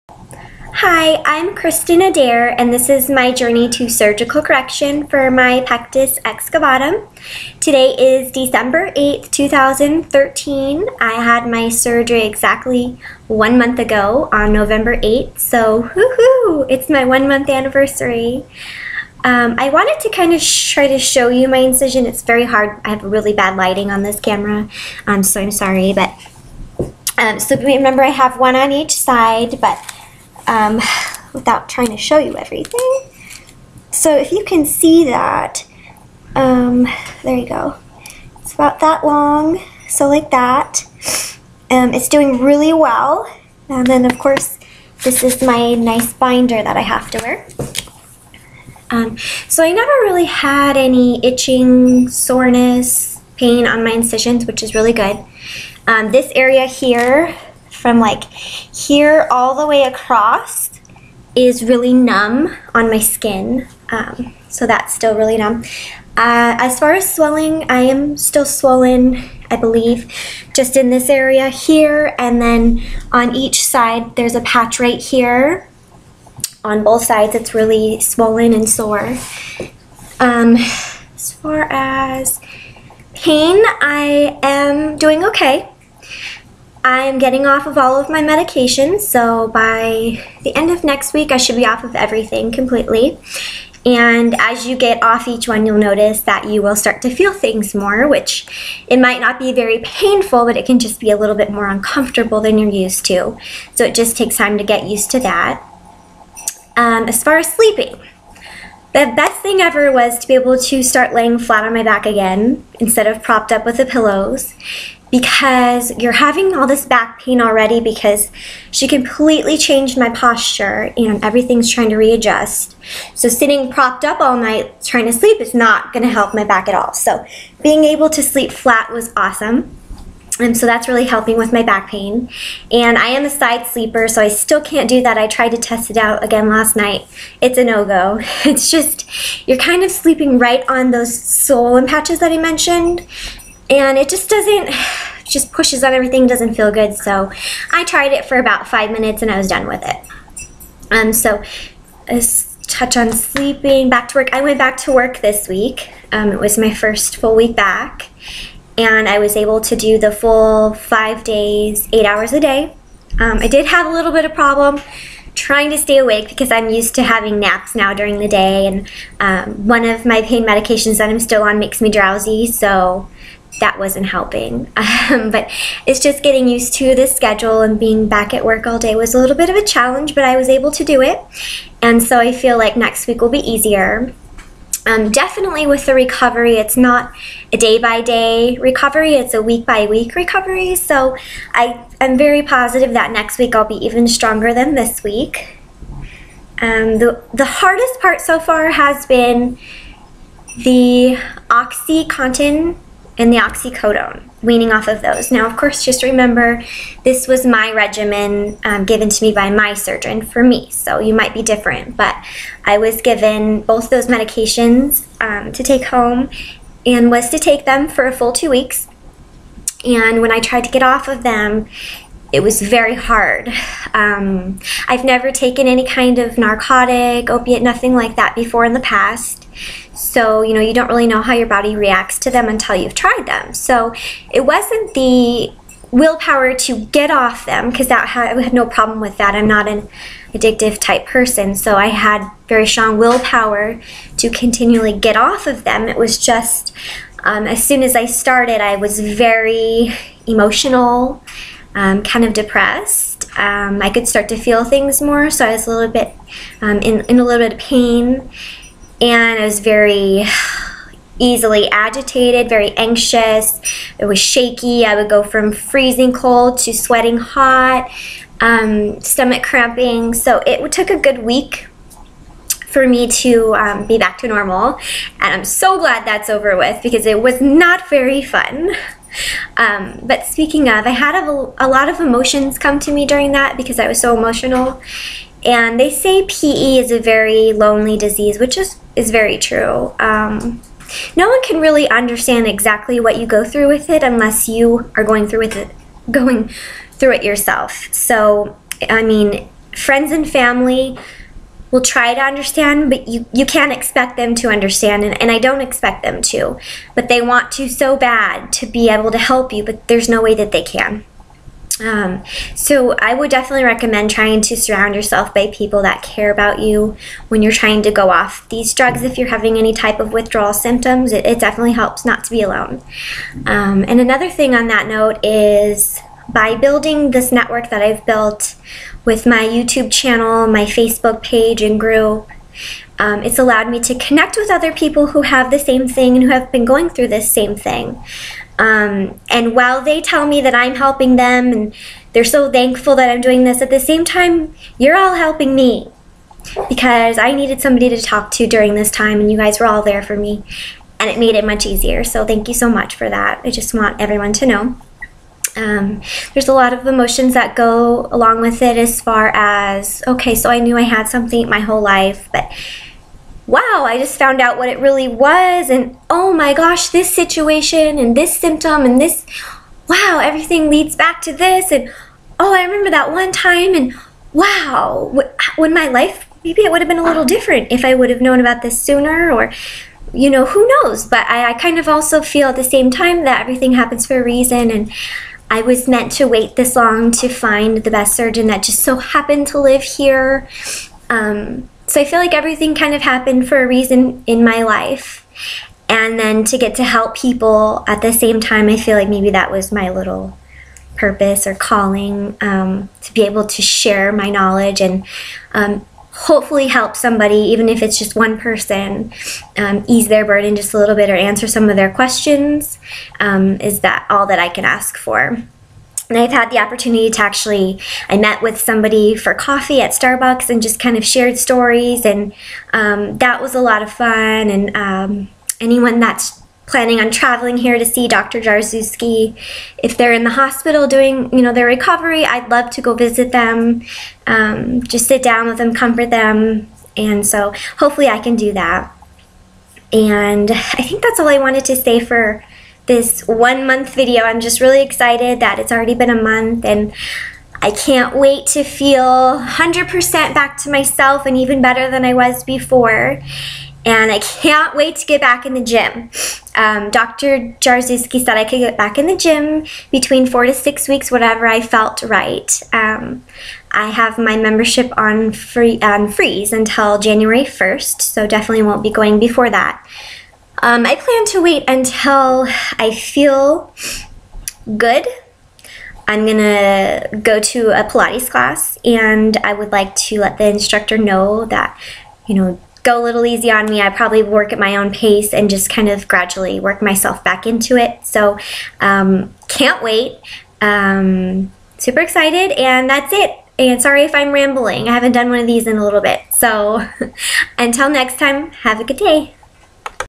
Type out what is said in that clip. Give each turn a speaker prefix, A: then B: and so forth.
A: Hi, I'm Kristen Adair, and this is my journey to surgical correction for my Pectus Excavatum. Today is December 8th, 2013. I had my surgery exactly 1 month ago on November 8th, so woohoo! It's my 1 month anniversary. I wanted to kind of try to show you my incision. It's very hard. I have really bad lighting on this camera, so I'm sorry, but so remember I have one on each side, but without trying to show you everything. So if you can see that, there you go. It's about that long, so like that. It's doing really well. And then of course, this is my nice binder that I have to wear. So I never really had any itching, soreness, pain on my incisions, which is really good. This area here, from like here all the way across, is really numb on my skin. So that's still really numb. As far as swelling, I am still swollen, I believe, just in this area here, and then on each side there's a patch right here. On both sides it's really swollen and sore. As far as pain, I am doing okay. I'm getting off of all of my medications, so by the end of next week I should be off of everything completely. And as you get off each one, you'll notice that you will start to feel things more, which it might not be very painful, but it can just be a little bit more uncomfortable than you're used to. So it just takes time to get used to that. As far as sleeping, the best thing ever was to be able to start laying flat on my back again instead of propped up with the pillows, because you're having all this back pain already because she completely changed my posture and everything's trying to readjust. So sitting propped up all night trying to sleep is not going to help my back at all. So being able to sleep flat was awesome. So that's really helping with my back pain. And I am a side sleeper, so I still can't do that. I tried to test it out again last night. It's a no-go. It's just, you're kind of sleeping right on those swollen patches that I mentioned, and it just doesn't, just pushes on everything, doesn't feel good. So I tried it for about 5 minutes and I was done with it. So let's touch on sleeping, back to work. I went back to work this week. It was my first full week back. And I was able to do the full 5 days, 8 hours a day. I did have a little bit of problem trying to stay awake because I'm used to having naps now during the day, and one of my pain medications that I'm still on makes me drowsy, so that wasn't helping. But it's just getting used to this schedule, and being back at work all day was a little bit of a challenge, but I was able to do it. And so I feel like next week will be easier. Definitely with the recovery, it's not a day-by-day recovery, it's a week-by-week recovery. So I'm very positive that next week I'll be even stronger than this week. The hardest part so far has been the OxyContin and the oxycodone, weaning off of those. Now, of course, just remember, this was my regimen given to me by my surgeon for me, so you might be different, but I was given both those medications to take home, and was to take them for a full 2 weeks. And when I tried to get off of them, it was very hard. I've never taken any kind of narcotic, opiate, nothing like that before in the past. So, you know, you don't really know how your body reacts to them until you've tried them. So it wasn't the willpower to get off them, because I had no problem with that. I'm not an addictive type person, so I had very strong willpower to continually get off of them. It was just, as soon as I started, I was very emotional, kind of depressed. I could start to feel things more, so I was a little bit in a little bit of pain. And I was very easily agitated, very anxious. It was shaky. I would go from freezing cold to sweating hot, stomach cramping. So it took a good week for me to be back to normal. And I'm so glad that's over with, because it was not very fun. But speaking of, I had a lot of emotions come to me during that because I was so emotional. And they say PE is a very lonely disease, which is very true. No one can really understand exactly what you go through with it unless you are going through it yourself. So, I mean, friends and family will try to understand, but you can't expect them to understand, and I don't expect them to. But they want to so bad to be able to help you, but there's no way that they can. So I would definitely recommend trying to surround yourself by people that care about you when you're trying to go off these drugs. If you're having any type of withdrawal symptoms, it definitely helps not to be alone. And another thing on that note is, by building this network that I've built with my YouTube channel, my Facebook page and group, it's allowed me to connect with other people who have the same thing and who have been going through this same thing. And while they tell me that I'm helping them and they're so thankful that I'm doing this, at the same time, you're all helping me, because I needed somebody to talk to during this time, and you guys were all there for me, and it made it much easier. So thank you so much for that. I just want everyone to know. There's a lot of emotions that go along with it, as far as, okay, so I knew I had something my whole life, but wow, I just found out what it really was, and oh my gosh, this situation and this symptom and this, wow, everything leads back to this, and oh, I remember that one time, and wow, when my life, maybe it would have been a little different if I would have known about this sooner, or, you know, who knows. But I kind of also feel at the same time that everything happens for a reason, and I was meant to wait this long to find the best surgeon that just so happened to live here. So I feel like everything kind of happened for a reason in my life. And then to get to help people at the same time, I feel like maybe that was my little purpose or calling, to be able to share my knowledge and hopefully help somebody, even if it's just one person, ease their burden just a little bit or answer some of their questions. Is that all that I can ask for? And I've had the opportunity to actually, I met with somebody for coffee at Starbucks and just kind of shared stories, and that was a lot of fun. And anyone that's planning on traveling here to see Dr. Jarzewski, if they're in the hospital doing, you know, their recovery, I'd love to go visit them, just sit down with them, comfort them. And so hopefully I can do that. And I think that's all I wanted to say for this 1 month video. I'm just really excited that it's already been a month, and I can't wait to feel 100% back to myself and even better than I was before. And I can't wait to get back in the gym. Dr. Jarzewski said I could get back in the gym between 4 to 6 weeks, whatever I felt right. I have my membership on freeze until January 1st, so definitely won't be going before that. I plan to wait until I feel good. I'm gonna go to a Pilates class, and I would like to let the instructor know that, you know, go a little easy on me. I probably work at my own pace and just kind of gradually work myself back into it. So can't wait. Super excited, and that's it. And sorry if I'm rambling. I haven't done one of these in a little bit. So until next time, have a good day.